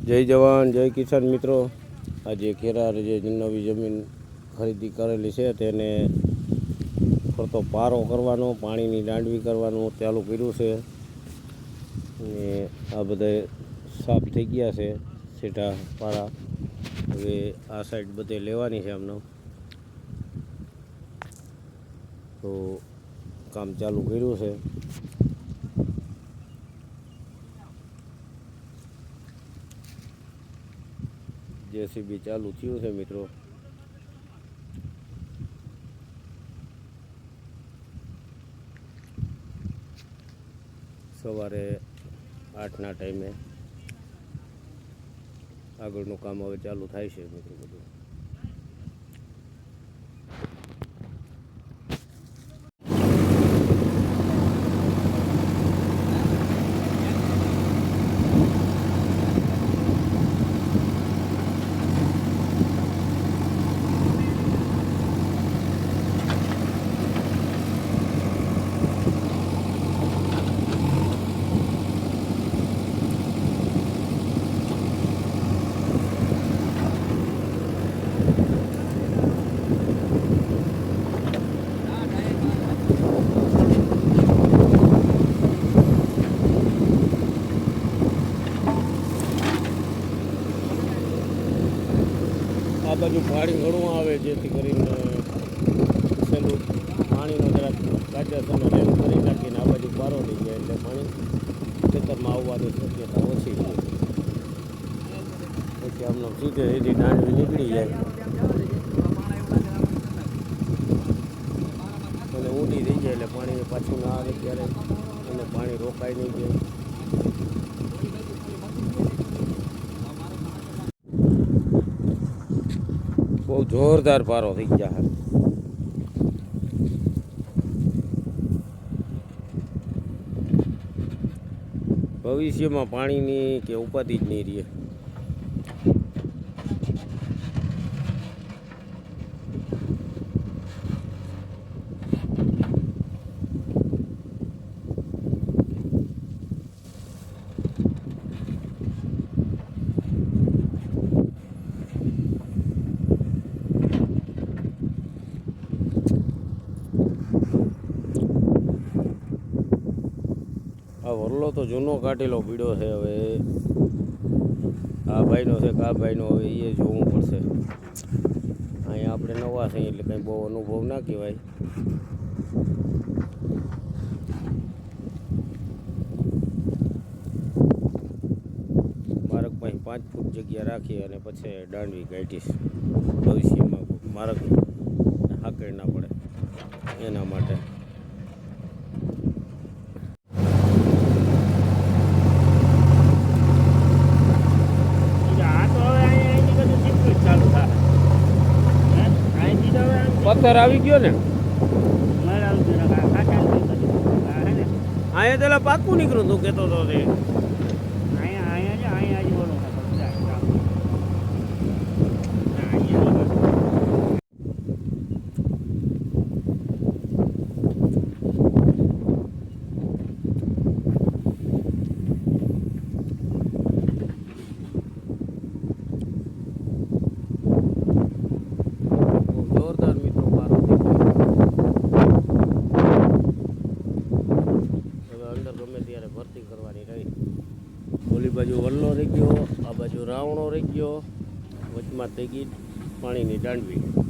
જય જવાન જય કિસાન મિત્રો, આજે ખેરાર જે નવી જમીન ખરીદી કરેલી છે તેને ફરતો પારો કરવાનો, પાણીની દાંડવી કરવાનું ચાલુ કર્યું છે. અને આ બધા સાફ થઈ ગયા છે સીધા પારા. હવે આ સાઈડ બધે લેવાની છે આમનો, તો કામ ચાલુ કર્યું છે. જેસીબી ચાલુ થયું છે મિત્રો. સવારે 8ના ટાઈમે આગળનું કામ હવે ચાલુ થાય છે મિત્રો બધું. આ બાજુ પાણી ઘણું આવે, જેથી કરીને છેલ્લું પાણીનો જરાક કાયદેસરનો રેલ કરી નાખીને આ બાજુ પારો થઈ જાય એટલે પાણી ખેતરમાં આવવાની શક્યતા ઓછી છે. પછી આમનો સીધે સીધી દાંડવી નીકળી જાય અને ઊંડી થઈ જાય એટલે પાણી પાછું ના આવે ત્યારે, અને પાણી રોકાય નહીં જાય. બહુ જોરદાર પારો થઈ ગયા છે. ભવિષ્યમાં પાણીની કે ઉપાધિ જ નહીં રહે. આ વરલો તો જૂનો કાઢેલો પીડો છે. હવે આ ભાઈનો છે કે આ ભાઈનો, હવે એ જોવું પડશે. અહીંયા આપણે નવા છીએ એટલે કંઈ બહુ અનુભવ ના કહેવાય. મારક પાસે 5 ફૂટ જગ્યા રાખી અને પછી દાંડવી કાઢીશ. ભવિષ્યમાં મારક હાકડ ના પડે એના માટે. પથ્થર આવી ગયો ને, અહીંયા પેલા પાકું નીકળ્યું તું કેતો તો તે. ભરતી કરવાની રહી. ઓલી બાજુ વલ્લો રહી ગયો, આ બાજુ રાવણો રહી ગયો, વચમાં થઈ ગઈ પાણીની દાંડવી.